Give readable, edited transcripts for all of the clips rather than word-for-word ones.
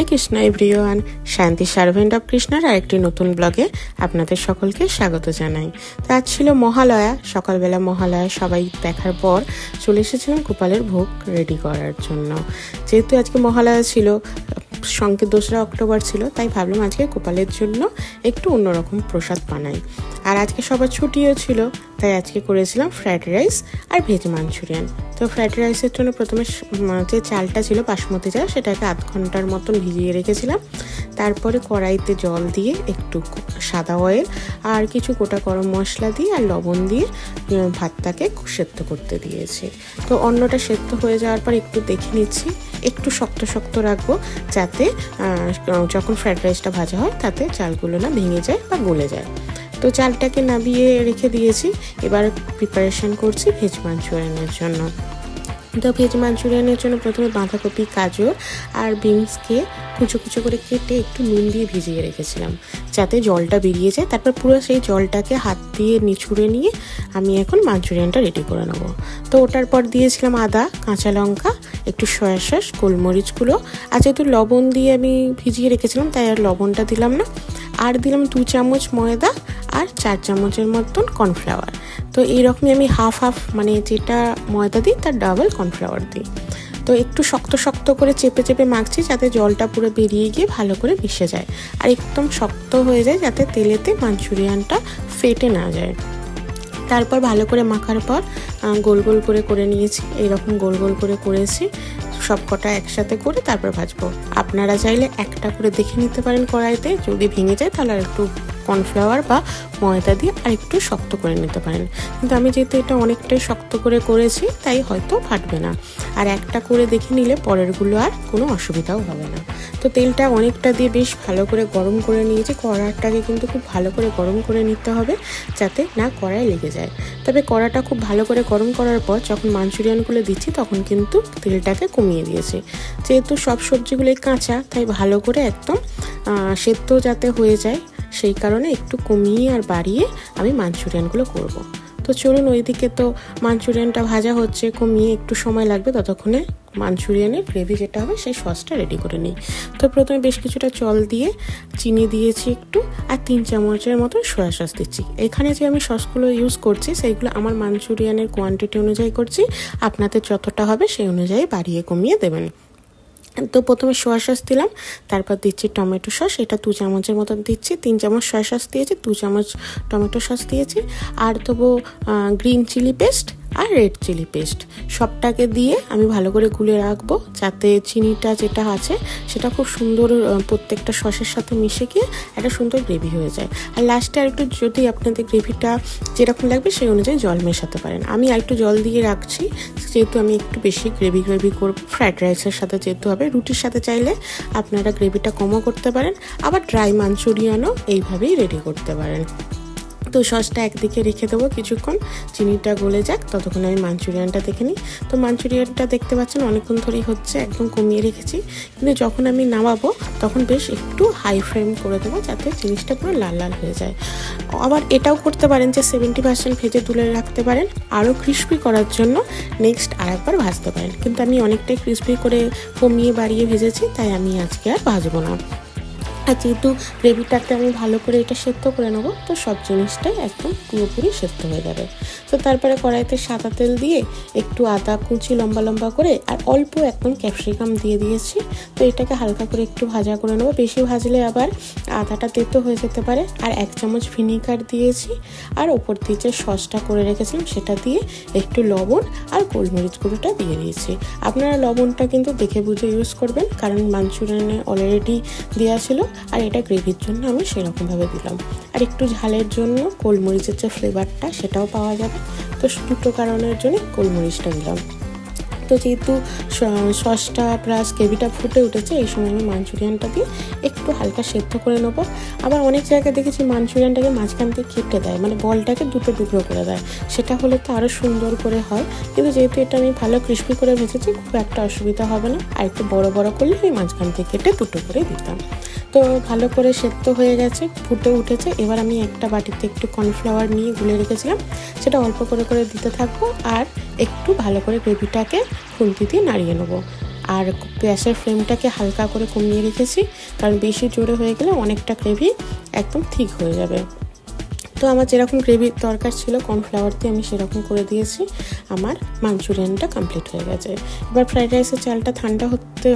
হরে Krishna everyone, শান্তি servant of কৃষ্ণার আরেকটি নতুন ব্লগে আপনাদের সকলকে স্বাগত জানাই। তো আজ ছিল মহালয়া, সকালবেলা মহালয়া সবাই দেখার পর চলে এসেছিলাম গোপালের ভোগ রেডি করার জন্য। যেহেতু আজকে মহালয়া ছিল, সঙ্গে 2রা অক্টোবর ছিল, তাই ভাবলাম আজকে গোপালের জন্য একটু অন্যরকম প্রসাদ বানাই। আর আজকে সবার ছুটিও ছিল, তাই আজকে করেছিলাম ফ্রাইড রাইস আর ভেজ মাঞ্চুরিয়ান। তো ফ্রাইড রাইসের জন্য প্রথমে যে চালটা ছিল বাসমতি চাল, সেটাকে আধ ঘন্টার মতন ভিজিয়ে রেখেছিলাম। তারপরে কড়াইতে জল দিয়ে একটু সাদা অয়েল আর কিছু গোটা গরম মশলা দিয়ে আর লবণ দিয়ে ভাতটাকে সেদ্ধ করতে দিয়েছি। তো অন্নটা সেদ্ধ হয়ে যাওয়ার পর একটু দেখে নিচ্ছি, একটু শক্ত শক্ত রাখবো, যাতে যখন ফ্রাইড রাইসটা ভাজা হয় তাতে চালগুলো না ভেঙে যায় বা গলে যায়। তো চালটাকে নামিয়ে রেখে দিয়েছি। এবার প্রিপারেশন করছি ভেজ মাঞ্চুরিয়ানের জন্য। তো ভেজ মাঞ্চুরিয়ানের জন্য প্রথমে বাঁধাকপি, গাজর আর বিনসকে কুচো কুচো করে কেটে একটু নুন দিয়ে ভিজিয়ে রেখেছিলাম, যাতে জলটা বেরিয়ে যায়। তারপর পুরো সেই জলটাকে হাত দিয়ে নিচুড়ে নিয়ে আমি এখন মাঞ্চুরিয়ানটা রেডি করে নেবো। তো ওটার পর দিয়েছিলাম আদা, কাঁচা লঙ্কা, একটু সয়া সস, গোলমরিচগুলো। আর যেহেতু লবণ দিয়ে আমি ভিজিয়ে রেখেছিলাম, তাই আর লবণটা দিলাম না। আর দিলাম 2 চামচ ময়দা আর 4 চামচের মতন কর্নফ্লাওয়ার। তো এইরকমই আমি হাফ মানে যেটা ময়দা দিই তার ডাবল কর্নফ্লাওয়ার দিই। তো একটু শক্ত শক্ত করে চেপে চেপে মাখছি, যাতে জলটা পুরো বেরিয়ে গিয়ে ভালো করে মিশে যায় আর একদম শক্ত হয়ে যায়, যাতে তেলেতে মাঞ্চুরিয়ানটা ফেটে না যায়। তারপর ভালো করে মাখার পর গোল গোল করে নিয়েছি, এইরকম গোল গোল করে করেছি সব কটা একসাথে করে তারপর ভাজবো। আপনারা চাইলে একটা করে দেখে নিতে পারেন কড়াইতে, যদি ভেঙে যায় তাহলে আর একটু কর্নফ্লাওয়ার বা ময়দা দিয়ে আর একটু শক্ত করে নিতে পারেন। কিন্তু আমি যেহেতু এটা অনেকটাই শক্ত করে করেছি, তাই হয়তো ফাটবে না। আর একটা করে দেখে নিলে পরেরগুলো আর কোনো অসুবিধাও হবে না। তো তেলটা অনেকটা দিয়ে বেশ ভালো করে গরম করে নিয়েছি। কড়াটাকে কিন্তু খুব ভালো করে গরম করে নিতে হবে, যাতে না কড়াই লেগে যায়। তবে কড়াটা খুব ভালো করে গরম করার পর যখন মাঞ্চুরিয়ানগুলো দিচ্ছি, তখন কিন্তু তেলটাকে কমিয়ে দিয়েছি। যেহেতু সব সবজিগুলোই কাঁচা, তাই ভালো করে একদম সেদ্ধ যাতে হয়ে যায়, সেই কারণে একটু কমিয়ে আর বাড়িয়ে আমি মাঞ্চুরিয়ানগুলো করব। তো চলুন, ওইদিকে তো মাঞ্চুরিয়ানটা ভাজা হচ্ছে, কমিয়ে একটু সময় লাগবে, ততক্ষণে মাঞ্চুরিয়ানের গ্রেভি যেটা হবে সেই সসটা রেডি করে নিই। তো প্রথমে বেশ কিছুটা জল দিয়ে চিনি দিয়েছি একটু, আর 3 চামচের মতন সয়া সস দিচ্ছি। এখানে যে আমি সসগুলো ইউজ করছি সেইগুলো আমার মাঞ্চুরিয়ানের কোয়ান্টিটি অনুযায়ী করছি, আপনাদের যতটা হবে সেই অনুযায়ী বাড়িয়ে কমিয়ে দেবেন। তো প্রথমে সয়া সস দিলাম, তারপর দিচ্ছি টমেটো সস, এটা 2 চামচের মতন দিচ্ছি। 3 চামচ সয়া সস দিয়েছি, 2 চামচ টমেটো সস দিয়েছি, আর দেবো গ্রিন চিলি পেস্ট আর রেড চিলি পেস্ট। সবটাকে দিয়ে আমি ভালো করে গুলে রাখবো, যাতে চিনিটা যেটা আছে সেটা খুব সুন্দর প্রত্যেকটা সসের সাথে মিশে গিয়ে একটা সুন্দর গ্রেভি হয়ে যায়। আর লাস্টে আর একটু যদি আপনাদের গ্রেভিটা যেরকম লাগবে সেই অনুযায়ী জল মেশাতে পারেন। আমি আর একটু জল দিয়ে রাখছি, যেহেতু আমি একটু বেশি গ্রেভি করবো। ফ্রাইড রাইসের সাথে যেহেতু হবে, রুটির সাথে চাইলে আপনারা গ্রেভিটা কমও করতে পারেন, আবার ড্রাই মাঞ্চুরিয়ানও এইভাবেই রেডি করতে পারেন। তো সসটা একদিকে রেখে দেবো কিছুক্ষণ, চিনিটা গলে যাক, ততক্ষণ আমি মাঞ্চুরিয়ানটা দেখে নিই। তো মাঞ্চুরিয়ানটা দেখতে পাচ্ছেন অনেকক্ষণ ধরেই হচ্ছে, একদম কমিয়ে রেখেছি। কিন্তু যখন আমি নামাবো তখন বেশ একটু হাই ফ্লেম করে দেবো, যাতে জিনিসটা পুরো লাল লাল হয়ে যায়। আবার এটাও করতে পারেন যে 70% ভেজে তুলে রাখতে পারেন, আরও ক্রিস্পি করার জন্য নেক্সট আরেকবার ভাজতে পারেন। কিন্তু আমি অনেকটাই ক্রিস্পি করে কমিয়ে বাড়িয়ে ভেজেছি, তাই আমি আজকে আর ভাজবো না। আর যেহেতু গ্রেভিটাকে আমি ভালো করে এটা সেদ্ধ করে নেবো, তো সব জিনিসটাই একদম পুরোপুরি সেদ্ধ হয়ে যাবে। তো তারপরে কড়াইতে সাদা তেল দিয়ে একটু আদা কুচি লম্বা লম্বা করে আর অল্প একদম ক্যাপসিকাম দিয়ে দিয়েছি। তো এটাকে হালকা করে একটু ভাজা করে নেবো, বেশি ভাজলে আবার আদাটা তেতো হয়ে যেতে পারে। আর 1 চামচ ভিনিগার দিয়েছি, আর ওপর দিয়ে যে সসটা করে রেখেছিলাম সেটা দিয়ে একটু লবণ আর গোলমরিচ গুঁড়োটা দিয়ে দিয়েছি। আপনারা লবণটা কিন্তু দেখে বুঝে ইউজ করবেন, কারণ মাঞ্চুরিয়ানে অলরেডি দেওয়া ছিল, আর এটা গ্রেভির জন্য আমি সেরকমভাবে দিলাম। আর একটু ঝালের জন্য গোলমরিচের যে ফ্লেভারটা সেটাও পাওয়া যাবে, তো দুটো কারণের জন্য গোলমরিচটা দিলাম। তো যেহেতু সসটা প্লাস গ্রেভিটা ফুটে উঠেছে, এই সময় আমি মাঞ্চুরিয়ানটা দিয়ে একটু হালকা সেদ্ধ করে নেবো। আবার অনেক জায়গায় দেখেছি মাঞ্চুরিয়ানটাকে মাঝখান থেকে কেটে দেয়, মানে বলটাকে দুটো টুকরো করে দেয়, সেটা হলে তো আরও সুন্দর করে হয়। কিন্তু যেহেতু এটা আমি ভালো ক্রিস্পি করে ভেজেছি, খুব একটা অসুবিধা হবে না। আর একটু বড় বড় করলে আমি মাঝখান থেকে কেটে দুটো করে দিতাম। তো ভালো করে সেদ্ধ হয়ে গেছে, ফুটে উঠেছে। এবার আমি একটা বাটিতে একটু কর্নফ্লাওয়ার নিয়ে গুলে রেখেছিলাম, সেটা অল্প করে দিতে থাকবো, আর একটু ভালো করে গ্রেভিটাকে খুন্তি দিয়ে নাড়িয়ে নেবো। আর গ্যাসের ফ্লেমটাকে হালকা করে কমিয়ে রেখেছি, কারণ বেশি জোরে হয়ে গেলে অনেকটা গ্রেভি একদম ঠিক হয়ে যাবে। তো আমার যেরকম গ্রেভির দরকার ছিল কর্নফ্লাওয়ার দিয়ে আমি সেরকম করে দিয়েছি। আমার মাঞ্চুরিয়ানটা কমপ্লিট হয়ে গেছে। এবার ফ্রাইড রাইসের চালটা ঠান্ডা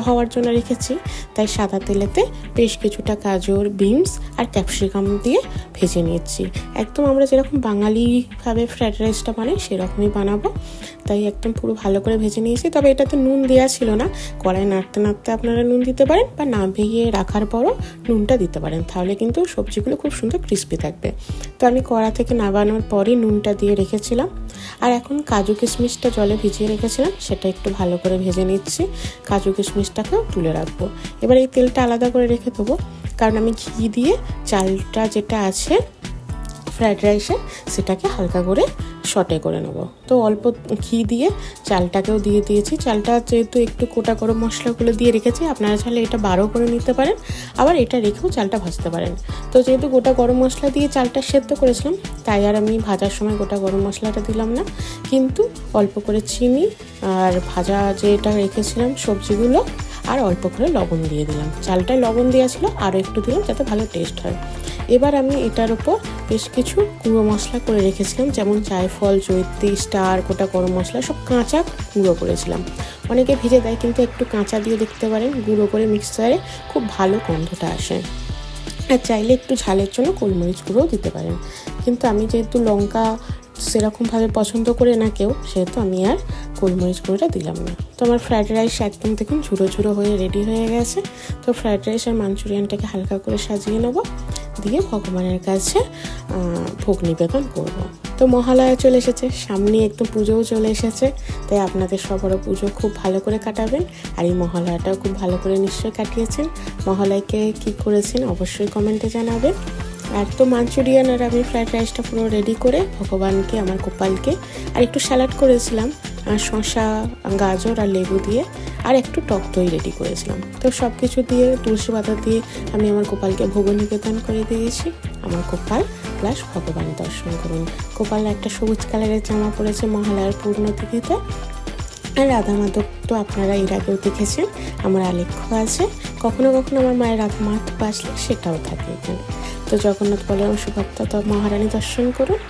হওয়ার জন্য রেখেছি, তাই সাদা তেলেতে বেশ কিছুটা গাজর, বিনস আর ক্যাপসিকাম দিয়ে ভেজে নিচ্ছি। একদম আমরা যেরকম বাঙালিভাবে ফ্রাইড রাইসটা বানাই সেরকমই বানাবো, তাই একদম পুরো ভালো করে ভেজে নিয়েছি। তবে এটাতে নুন দেওয়া ছিল না, কড়াই নাড়তে নাড়তে আপনারা নুন দিতে পারেন বা না ভেঙে রাখার পরও নুনটা দিতে পারেন, তাহলে কিন্তু সবজিগুলো খুব সুন্দর ক্রিস্পি থাকবে। তো আমি কড়া থেকে নামানোর পরই নুনটা দিয়ে রেখেছিলাম। আর এখন কাজু কিশমিশটা জলে ভিজিয়ে রেখেছিলাম, সেটা একটু ভালো করে ভেজে নিচ্ছি। কাজু কিশমিশটাকেও তুলে রাখবো। এবার এই তেলটা আলাদা করে রেখে দেবো, কারণ আমি ঘি দিয়ে চালটা যেটা আছে ফ্রাইড রাইসে সেটাকে হালকা করে সটে করে নেব। তো অল্প ঘি দিয়ে চালটাকেও দিয়ে দিয়েছি। চালটা যেহেতু একটু গোটা গরম মশলাগুলো দিয়ে রেখেছি, আপনারা চাইলে এটা বারও করে নিতে পারেন, আবার এটা রেখেও চালটা ভাজতে পারেন। তো যেহেতু গোটা গরম মশলা দিয়ে চালটা সেদ্ধ করেছিলাম, তাই আর আমি ভাজার সময় গোটা গরম মশলাটা দিলাম না, কিন্তু অল্প করে চিনি আর ভাজা যেটা রেখেছিলাম সবজিগুলো আর অল্প করে লবণ দিয়ে দিলাম। চালটায় লবণ দেওয়া ছিল, আরও একটু দিলাম যাতে ভালো টেস্ট হয়। এবার আমি এটার ওপর বেশ কিছু গুঁড়ো মশলা করে রেখেছিলাম, যেমন জায়ফল, জয়িত্রী, স্টার, গোটা গরম মশলা সব কাঁচা গুঁড়ো করেছিলাম। অনেকে ভেজে দেয়, কিন্তু একটু কাঁচা দিয়ে দেখতে পারেন, গুঁড়ো করে মিক্সারে খুব ভালো গন্ধটা আসে। আর চাইলে একটু ঝালের জন্য গোলমরিচ গুঁড়োও দিতে পারেন, কিন্তু আমি যেহেতু লঙ্কা সেরকমভাবে পছন্দ করে না কেউ, সেহেতু আমি আর গোলমরিচ গুঁড়োটা দিলাম না। তো আমার ফ্রাইড রাইস একদম দেখুন ঝুড়ো ঝুড়ো হয়ে রেডি হয়ে গেছে। তো ফ্রাইড রাইস আর মাঞ্চুরিয়ানটাকে হালকা করে সাজিয়ে নেব, দিয়ে ভগবানের কাছে ভোগ নিবেদন করব। তো মহালয়া চলে এসেছে সামনে, একদম পুজোও চলে এসেছে, তাই আপনাদের সবারও পুজো খুব ভালো করে কাটাবেন। আর এই মহালয়াটাও খুব ভালো করে নিশ্চয়ই কাটিয়েছেন। মহালয়াকে কী করেছেন অবশ্যই কমেন্টে জানাবেন। আর তো মাঞ্চুরিয়ান আর আমি ফ্রাইড রাইসটা পুরো রেডি করে ভগবানকে, আমার গোপালকে, আর একটু স্যালাড করেছিলাম আর শসা, গাজর আর লেবু দিয়ে, আর একটু টক দই রেডি করেছিলাম। তো সব কিছু দিয়ে তুলসী পাতা দিয়ে আমি আমার গোপালকে ভোগ নিবেদন করে দিয়েছি। আমার গোপাল প্লাস ভগবান দর্শন করুন। গোপাল একটা সবুজ কালারের জামা পরেছে মহালয়ার পূর্ণ তিথিতে। আর রাধা মাধব তো আপনারা এর আগেও দেখেছেন, আমার আলেখ্য আছে। কখনো কখনো আমার মায়ের রাধা মাধব আসলে সেটাও থাকে এখানে। তো জগন্নাথ বলরাম সুভদ্রা তো মহারানী দর্শন করুন।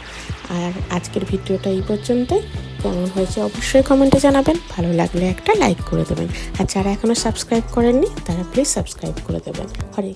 আর আজকের ভিডিওটা এই পর্যন্তই। কেমন হয়েছে অবশ্যই কমেন্টে জানাবেন, ভালো লাগলে একটা লাইক করে দেবেন। আর যারা এখনও সাবস্ক্রাইব করেননি তারা প্লিজ সাবস্ক্রাইব করে দেবেন। হরে